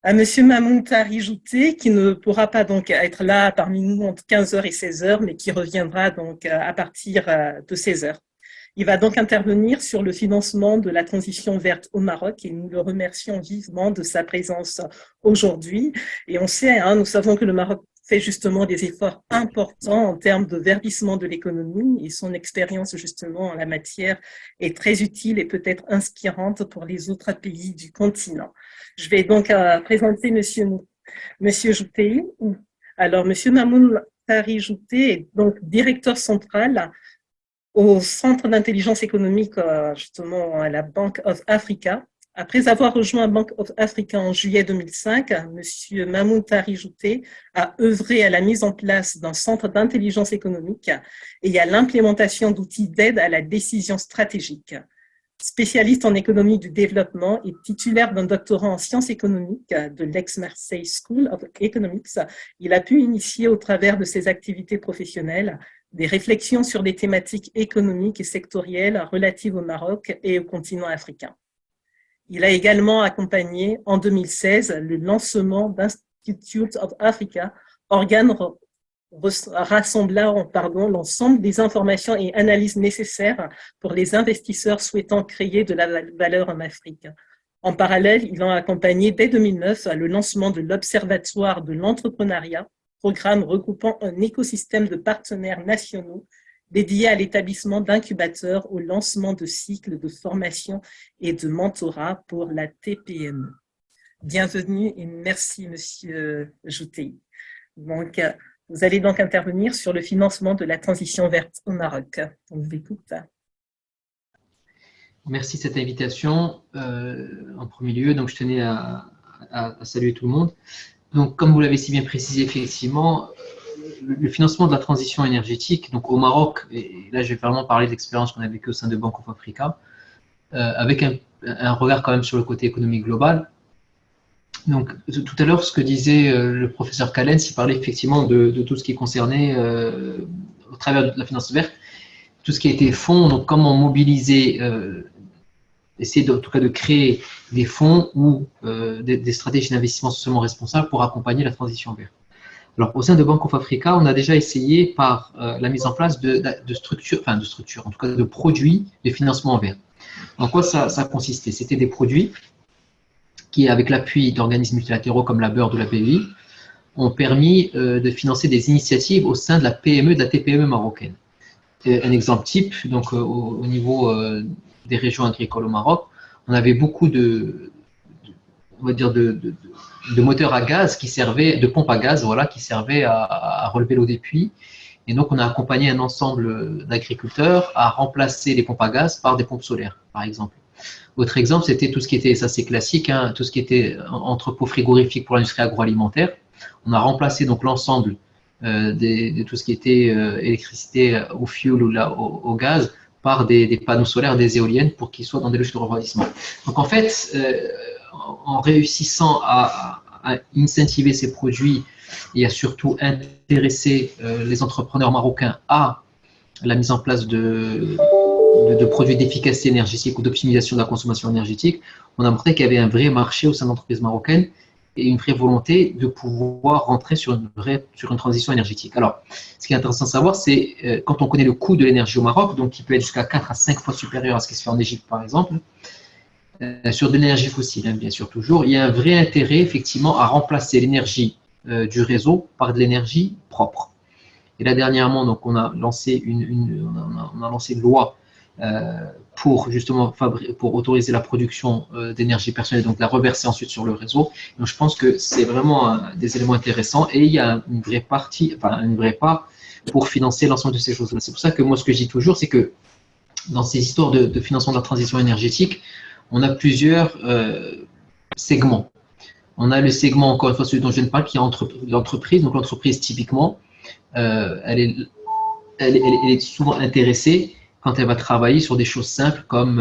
à Monsieur Mamoun Jouté, qui ne pourra pas donc être là parmi nous entre 15 heures et 16 heures, mais qui reviendra donc à partir de 16 heures. Il va donc intervenir sur le financement de la transition verte au Maroc et nous le remercions vivement de sa présence aujourd'hui. Et on sait, nous savons que le Maroc fait justement des efforts importants en termes de verdissement de l'économie et son expérience justement en la matière est très utile et peut-être inspirante pour les autres pays du continent. Je vais donc présenter Monsieur Jouté. Alors, Monsieur Mamoun Tari Jouté est donc directeur central au Centre d'intelligence économique, justement, à la Bank of Africa. Après avoir rejoint Bank of Africa en juillet 2005, M. Mamoun Tari Jouté a œuvré à la mise en place d'un centre d'intelligence économique et à l'implémentation d'outils d'aide à la décision stratégique. Spécialiste en économie du développement et titulaire d'un doctorat en sciences économiques de l'Aix-Marseille School of Economics, il a pu initier au travers de ses activités professionnelles des réflexions sur des thématiques économiques et sectorielles relatives au Maroc et au continent africain. Il a également accompagné en 2016 le lancement d'Institute of Africa, organe rassemblant l'ensemble des informations et analyses nécessaires pour les investisseurs souhaitant créer de la valeur en Afrique. En parallèle, il a accompagné dès 2009 le lancement de l'Observatoire de l'entrepreneuriat, programme regroupant un écosystème de partenaires nationaux dédié à l'établissement d'incubateurs au lancement de cycles de formation et de mentorat pour la TPME. Bienvenue et merci, Monsieur Jouté. Donc, vous allez donc intervenir sur le financement de la transition verte au Maroc. On vous écoute. Merci de cette invitation. En premier lieu, donc je tenais à saluer tout le monde. Donc, comme vous l'avez si bien précisé, effectivement, le financement de la transition énergétique, donc au Maroc, et là je vais vraiment parler de l'expérience qu'on a vécue au sein de Bank of Africa, avec un regard quand même sur le côté économique global. Donc, tout à l'heure, ce que disait le professeur Callens, il parlait effectivement de tout ce qui est concerné au travers de la finance verte, tout ce qui a été fonds, donc comment mobiliser, essayer en tout cas de créer des fonds ou des stratégies d'investissement socialement responsables pour accompagner la transition verte. Alors, au sein de Bank of Africa, on a déjà essayé par la mise en place de structures, en tout cas de produits de financement vert. En quoi ça consistait? C'était des produits qui, avec l'appui d'organismes multilatéraux comme la BERD ou la BEI, ont permis de financer des initiatives au sein de la PME, de la TPME marocaine. Un exemple type, donc au niveau des régions agricoles au Maroc, on avait beaucoup on va dire de moteurs à gaz qui servaient, de pompes à gaz, voilà, qui servaient à relever l'eau des puits. Et donc, on a accompagné un ensemble d'agriculteurs à remplacer les pompes à gaz par des pompes solaires, par exemple. Autre exemple, c'était tout ce qui était, ça c'est classique, hein, tout ce qui était entrepôt frigorifique pour l'industrie agroalimentaire. On a remplacé donc l'ensemble de tout ce qui était électricité au fioul ou au gaz par des panneaux solaires, des éoliennes pour qu'ils soient dans des logiques de refroidissement. Donc en fait, en réussissant à incentiver ces produits et à surtout intéresser les entrepreneurs marocains à la mise en place de produits d'efficacité énergétique ou d'optimisation de la consommation énergétique, on a montré qu'il y avait un vrai marché au sein de l'entreprise marocaine et une vraie volonté de pouvoir rentrer sur une transition énergétique. Alors, ce qui est intéressant de savoir, c'est quand on connaît le coût de l'énergie au Maroc, donc qui peut être jusqu'à 4 à 5 fois supérieur à ce qui se fait en Égypte, par exemple, sur de l'énergie fossile, hein, bien sûr, toujours, il y a un vrai intérêt, effectivement, à remplacer l'énergie du réseau par de l'énergie propre. Et là, dernièrement, donc, on a lancé une loi pour justement pour autoriser la production d'énergie personnelle, donc la reverser ensuite sur le réseau. Donc, je pense que c'est vraiment des éléments intéressants et il y a une vraie part pour financer l'ensemble de ces choses-là. C'est pour ça que moi, ce que je dis toujours, c'est que dans ces histoires de financement de la transition énergétique, on a plusieurs segments. On a le segment, encore une fois, celui dont je viens de parler, qui est l'entreprise. Donc, l'entreprise, typiquement, elle est souvent intéressée quand elle va travailler sur des choses simples comme,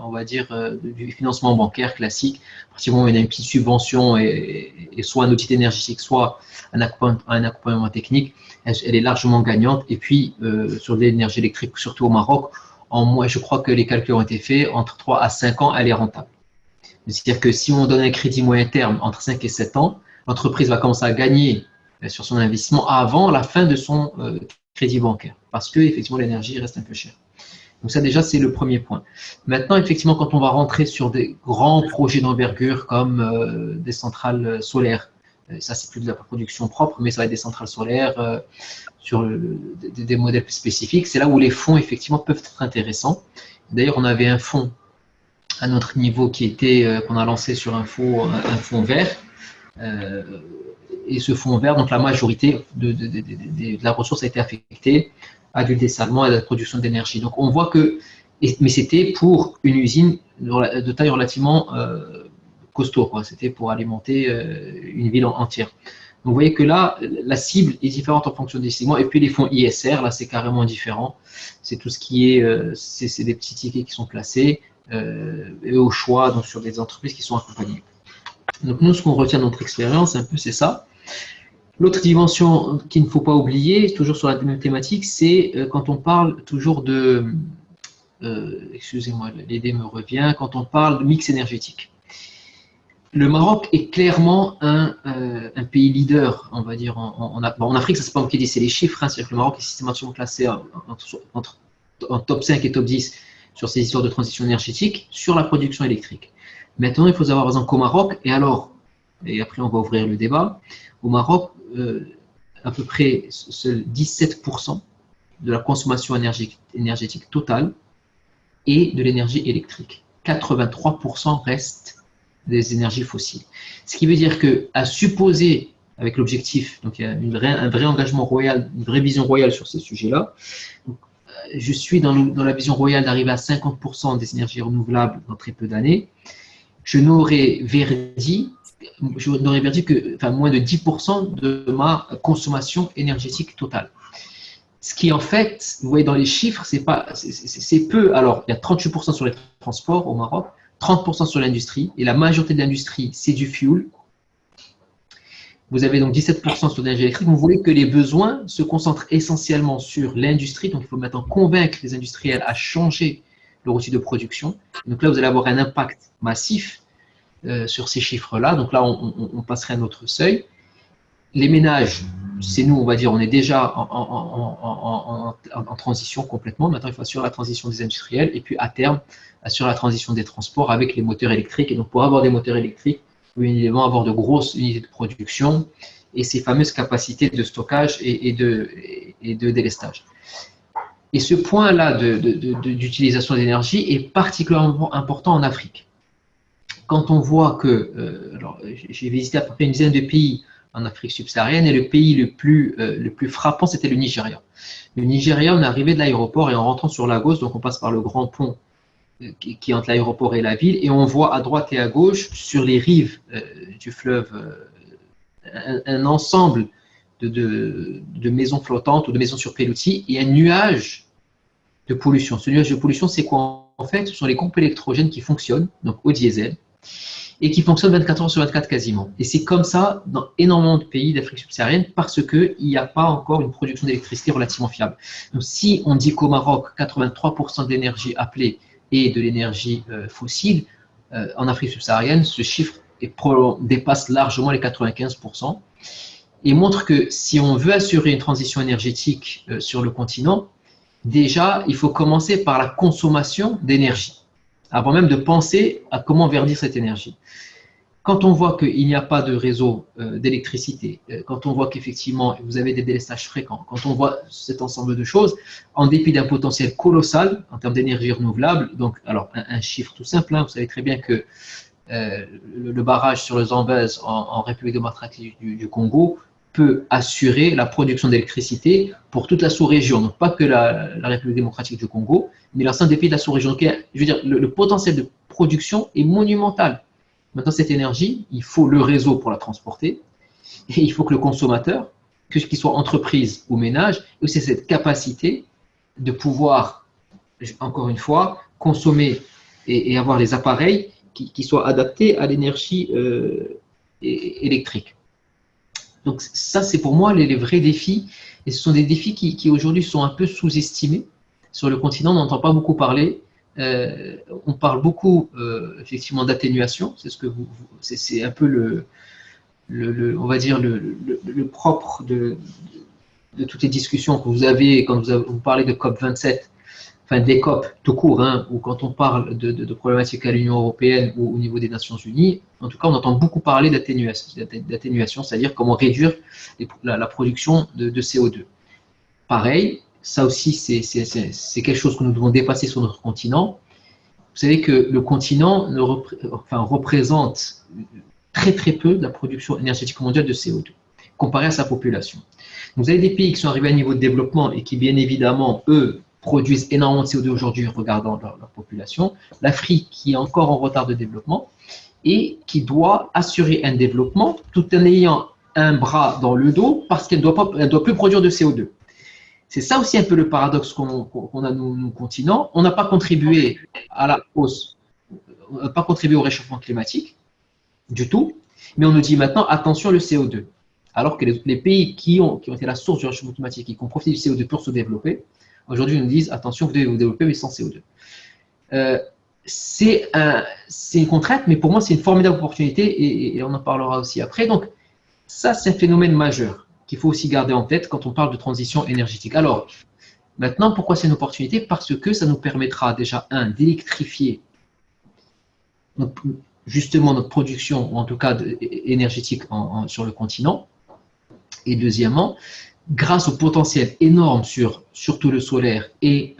on va dire, du financement bancaire classique. À partir du moment où il y a une petite subvention et soit un outil énergétique, soit un accompagnement technique, elle est largement gagnante. Et puis, sur l'énergie électrique, surtout au Maroc, je crois que les calculs ont été faits, entre 3 à 5 ans, elle est rentable. C'est-à-dire que si on donne un crédit moyen terme entre 5 et 7 ans, l'entreprise va commencer à gagner sur son investissement avant la fin de son crédit bancaire, parce que effectivement l'énergie reste un peu chère. Donc ça déjà c'est le premier point. Maintenant effectivement quand on va rentrer sur des grands projets d'envergure comme des centrales solaires, ça c'est plus de la production propre, mais ça va être des centrales solaires sur des modèles spécifiques, c'est là où les fonds effectivement peuvent être intéressants. D'ailleurs on avait un fonds à notre niveau qui était qu'on a lancé sur un fonds vert. Et ce fonds vert, donc la majorité de la ressource a été affectée à du dessalement et à la production d'énergie. Donc on voit que, mais c'était pour une usine de taille relativement costaud, quoi. C'était pour alimenter une ville entière. Donc vous voyez que là, la cible est différente en fonction des segments. Et puis les fonds ISR, là c'est carrément différent. C'est tout ce qui est, c'est des petits tickets qui sont placés et au choix donc sur des entreprises qui sont accompagnées. Donc nous, ce qu'on retient de notre expérience, un peu, c'est ça. L'autre dimension qu'il ne faut pas oublier, toujours sur la même thématique, c'est quand on parle toujours de, excusez-moi, l'idée me revient, quand on parle de mix énergétique. Le Maroc est clairement un pays leader, on va dire, en Afrique, ça c'est pas moi qui dis, c'est les chiffres, hein, c'est-à-dire que le Maroc est systématiquement classé en top 5 et top 10 sur ces histoires de transition énergétique, sur la production électrique. Maintenant, il faut savoir, par exemple, qu'au Maroc, et après on va ouvrir le débat, au Maroc, à peu près seuls 17% de la consommation énergétique totale est de l'énergie électrique. 83% reste des énergies fossiles. Ce qui veut dire qu'à supposer, avec l'objectif, donc il y a un vrai engagement royal, une vraie vision royale sur ces sujets-là, je suis dans la vision royale d'arriver à 50% des énergies renouvelables dans très peu d'années. Je n'aurais verdi que moins de 10% de ma consommation énergétique totale. Ce qui en fait, vous voyez dans les chiffres, c'est peu. Alors, il y a 38% sur les transports au Maroc, 30% sur l'industrie, et la majorité de l'industrie, c'est du fuel. Vous avez donc 17% sur l'énergie électrique. Vous voulez que les besoins se concentrent essentiellement sur l'industrie, donc il faut maintenant convaincre les industriels à changer leur outil de production. Donc là, vous allez avoir un impact massif sur ces chiffres-là. Donc là, on passerait à notre seuil. Les ménages, c'est nous, on va dire, on est déjà en transition complètement. Maintenant, il faut assurer la transition des industriels et puis à terme, assurer la transition des transports avec les moteurs électriques. Et donc, pour avoir des moteurs électriques, il faut évidemment avoir de grosses unités de production et ces fameuses capacités de stockage et de délestage. Et ce point-là d'utilisation d'énergie est particulièrement important en Afrique. Quand on voit que, alors j'ai visité à peu près une dizaine de pays en Afrique subsaharienne et le pays le plus frappant, c'était le Nigeria. Le Nigeria, on est arrivé de l'aéroport et en rentrant sur Lagos, donc on passe par le grand pont qui est entre l'aéroport et la ville, et on voit à droite et à gauche, sur les rives du fleuve, un ensemble de maisons flottantes ou de maisons sur pilotis et un nuage de pollution. Ce nuage de pollution, c'est quoi en fait? Ce sont les groupes électrogènes qui fonctionnent, donc au diesel, et qui fonctionnent 24 heures sur 24 quasiment. Et c'est comme ça dans énormément de pays d'Afrique subsaharienne parce qu'il n'y a pas encore une production d'électricité relativement fiable. Donc si on dit qu'au Maroc, 83% de l'énergie appelée est de l'énergie fossile, en Afrique subsaharienne, ce chiffre dépasse largement les 95% et montre que si on veut assurer une transition énergétique sur le continent, déjà, il faut commencer par la consommation d'énergie, avant même de penser à comment verdir cette énergie. Quand on voit qu'il n'y a pas de réseau d'électricité, quand on voit qu'effectivement vous avez des délestages fréquents, quand on voit cet ensemble de choses, en dépit d'un potentiel colossal en termes d'énergie renouvelable, donc alors un chiffre tout simple, hein, vous savez très bien que le barrage sur le Zambèze en République démocratique du Congo peut assurer la production d'électricité pour toute la sous-région, donc pas que la République démocratique du Congo, mais l'ensemble des pays de la sous-région. Donc, je veux dire, le potentiel de production est monumental. Maintenant, cette énergie, il faut le réseau pour la transporter, et il faut que le consommateur, que ce qu'il soit entreprise ou ménage, ait aussi cette capacité de pouvoir, encore une fois, consommer et avoir les appareils qui soient adaptés à l'énergie électrique. Donc ça, c'est pour moi les vrais défis, et ce sont des défis qui aujourd'hui sont un peu sous-estimés. Sur le continent, on n'entend pas beaucoup parler on parle beaucoup effectivement d'atténuation, c'est ce que c'est un peu on va dire le propre de toutes les discussions que vous avez quand vous parlez de COP27, enfin des COP tout court, hein, ou quand on parle de problématiques à l'Union européenne ou au niveau des Nations Unies. En tout cas, on entend beaucoup parler d'atténuation, c'est-à-dire comment réduire la production de CO2. Pareil, ça aussi, c'est quelque chose que nous devons dépasser sur notre continent. Vous savez que le continent représente très très peu de la production énergétique mondiale de CO2, comparé à sa population. Vous avez des pays qui sont arrivés à un niveau de développement et qui, bien évidemment, eux, produisent énormément de CO2 aujourd'hui regardant leur population. L'Afrique, qui est encore en retard de développement et qui doit assurer un développement tout en ayant un bras dans le dos parce qu'elle ne doit plus produire de CO2. C'est ça aussi un peu le paradoxe qu'on a nous continents. On n'a pas contribué à la hausse, on n'a pas contribué au réchauffement climatique du tout, mais on nous dit maintenant attention le CO2. Alors que les pays qui ont été la source du réchauffement climatique et qui ont profité du CO2 pour se développer, aujourd'hui ils nous disent attention, vous devez vous développer mais sans CO2. C'est une contrainte, mais pour moi c'est une formidable opportunité et on en parlera aussi après. Donc ça c'est un phénomène majeur qu'il faut aussi garder en tête quand on parle de transition énergétique. Alors, maintenant, pourquoi c'est une opportunité? Parce que ça nous permettra déjà, d'électrifier justement notre production, ou en tout cas énergétique sur le continent. Et deuxièmement, grâce au potentiel énorme sur surtout le solaire et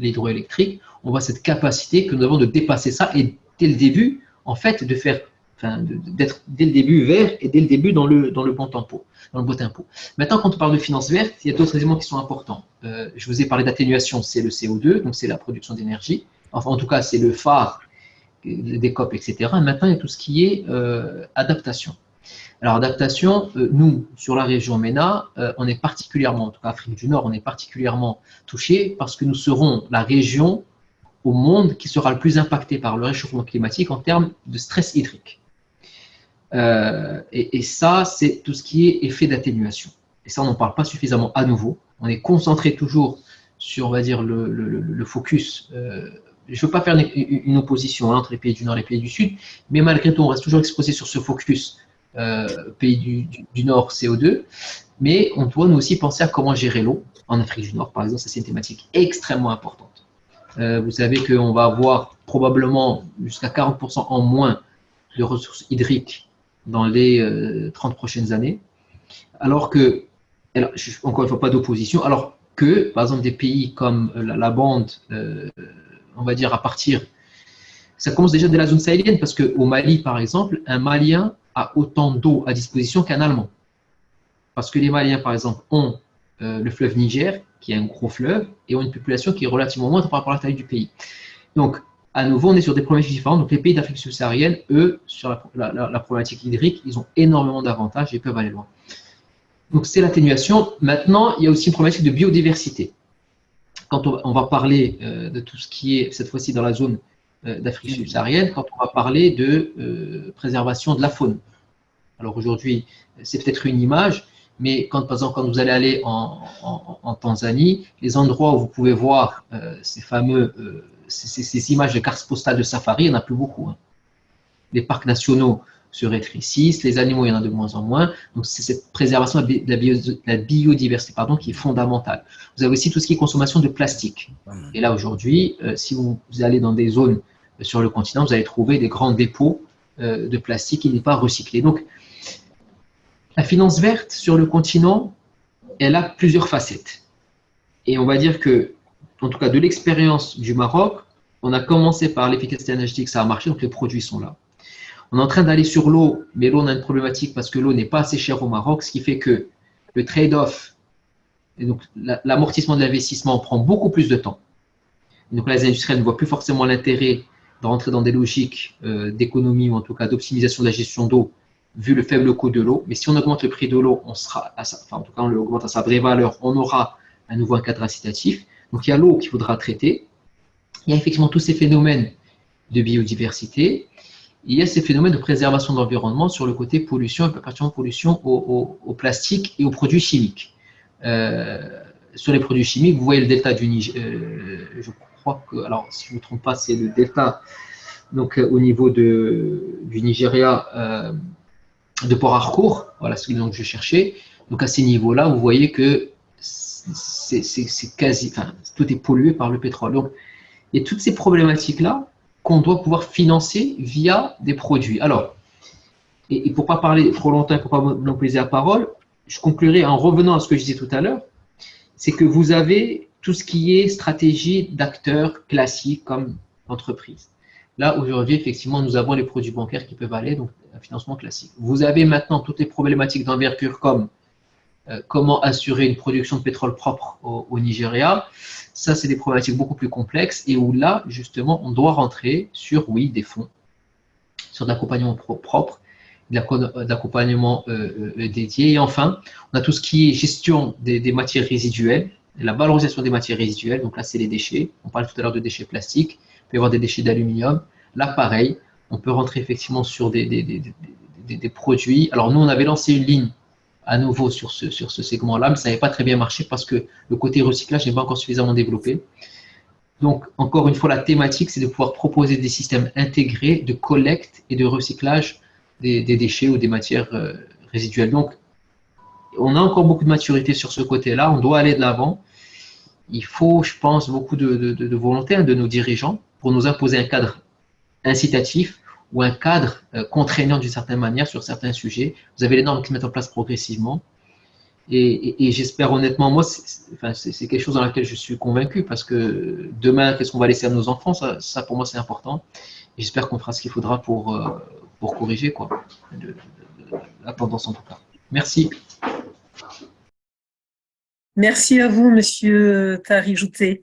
l'hydroélectrique, on voit cette capacité que nous avons de dépasser ça et dès le début, en fait, d'être dès le début vert et dès le début dans le bon tempo. Dans le beau tempo. Maintenant, quand on parle de finances vertes, il y a d'autres éléments qui sont importants. Je vous ai parlé d'atténuation, c'est le CO2, donc c'est la production d'énergie. Enfin, en tout cas, c'est le phare des COP, etc. Et maintenant, il y a tout ce qui est adaptation. Alors, adaptation, nous, sur la région MENA, on est particulièrement, en tout cas Afrique du Nord, on est particulièrement touchés parce que nous serons la région au monde qui sera le plus impactée par le réchauffement climatique en termes de stress hydrique. Et ça, c'est tout ce qui est effet d'atténuation. Et ça, on n'en parle pas suffisamment à nouveau. On est concentré toujours sur, on va dire, le focus. Je ne veux pas faire une opposition entre les pays du Nord et les pays du Sud, mais malgré tout, on reste toujours exposé sur ce focus pays du Nord CO2. Mais on doit nous aussi penser à comment gérer l'eau. En Afrique du Nord, par exemple, ça c'est une thématique extrêmement importante. Vous savez qu'on va avoir probablement jusqu'à 40% en moins de ressources hydriques dans les 30 prochaines années, alors que, encore une fois, pas d'opposition, alors que, par exemple, des pays comme la bande, on va dire à partir, ça commence déjà dès la zone sahélienne, parce qu'au Mali, par exemple, un Malien a autant d'eau à disposition qu'un Allemand. Parce que les Maliens, par exemple, ont le fleuve Niger, qui est un gros fleuve, et ont une population qui est relativement moindre par rapport à la taille du pays. Donc, à nouveau, on est sur des problématiques différentes. Donc, les pays d'Afrique subsaharienne, eux, sur la problématique hydrique, ils ont énormément d'avantages et peuvent aller loin. Donc, c'est l'atténuation. Maintenant, il y a aussi une problématique de biodiversité. Quand on va parler de tout ce qui est, cette fois-ci, dans la zone d'Afrique subsaharienne, quand on va parler de préservation de la faune. Alors, aujourd'hui, c'est peut-être une image, mais par exemple, quand vous allez aller en Tanzanie, les endroits où vous pouvez voir ces fameux... ces images de cartes postales de safari, il n'y en a plus beaucoup. Hein. Les parcs nationaux se rétrécissent, les animaux, il y en a de moins en moins. Donc, c'est cette préservation de la biodiversité qui est fondamentale. Vous avez aussi tout ce qui est consommation de plastique. Et là, aujourd'hui, si vous allez dans des zones sur le continent, vous allez trouver des grands dépôts de plastique qui n'est pas recyclé. Donc, la finance verte sur le continent, elle a plusieurs facettes. Et on va dire que, en tout cas de l'expérience du Maroc, on a commencé par l'efficacité énergétique, ça a marché, donc les produits sont là. On est en train d'aller sur l'eau, mais l'eau, on a une problématique parce que l'eau n'est pas assez chère au Maroc, ce qui fait que le trade-off, et donc l'amortissement de l'investissement prend beaucoup plus de temps. Et donc là, les industriels ne voient plus forcément l'intérêt de rentrer dans des logiques d'économie ou en tout cas d'optimisation de la gestion d'eau, vu le faible coût de l'eau. Mais si on augmente le prix de l'eau, en tout cas on l'augmente à sa vraie valeur, on aura à nouveau un cadre incitatif. Donc il y a l'eau qu'il faudra traiter. Il y a effectivement tous ces phénomènes de biodiversité. Il y a ces phénomènes de préservation de l'environnement sur le côté pollution, et particulièrement pollution au plastique et aux produits chimiques. Sur les produits chimiques, vous voyez le delta du Niger, crois que, alors si je ne me trompe pas, c'est le delta, donc au niveau du Nigeria, de Port Harcourt, voilà ce que je cherchais. Donc à ces niveaux-là, vous voyez que c'est quasi, enfin, tout est pollué par le pétrole. Donc il y a toutes ces problématiques-là qu'on doit pouvoir financer via des produits. Alors, et pour ne pas parler trop longtemps, pour ne pas monopoliser la parole, je conclurai en revenant à ce que je disais tout à l'heure, c'est que vous avez tout ce qui est stratégie d'acteurs classiques comme l'entreprise. Là, aujourd'hui, effectivement, nous avons les produits bancaires qui peuvent aller, donc un financement classique. Vous avez maintenant toutes les problématiques d'envergure comme comment assurer une production de pétrole propre au Nigeria. Ça, c'est des problématiques beaucoup plus complexes et où là, justement, on doit rentrer sur, oui, des fonds, sur de l'accompagnement propre, de l'accompagnement dédié. Et enfin, on a tout ce qui est gestion des matières résiduelles, la valorisation des matières résiduelles. Donc là, c'est les déchets. On parlait tout à l'heure de déchets plastiques. Il peut y avoir des déchets d'aluminium. Là, pareil, on peut rentrer effectivement sur des produits. Alors nous, on avait lancé une ligne à nouveau sur ce segment-là, mais ça n'avait pas très bien marché parce que le côté recyclage n'est pas encore suffisamment développé. Donc, encore une fois, la thématique, c'est de pouvoir proposer des systèmes intégrés de collecte et de recyclage des déchets ou des matières résiduelles. Donc, on a encore beaucoup de maturité sur ce côté-là, on doit aller de l'avant. Il faut, je pense, beaucoup de volonté de nos dirigeants pour nous imposer un cadre incitatif ou un cadre contraignant d'une certaine manière sur certains sujets. Vous avez les normes qui se mettent en place progressivement. Et j'espère honnêtement, moi, c'est quelque chose dans laquelle je suis convaincu parce que demain, qu'est-ce qu'on va laisser à nos enfants, ça pour moi, c'est important. Et j'espère qu'on fera ce qu'il faudra pour corriger la tendance en tout cas. Merci. Merci à vous, Monsieur Tari Jouté.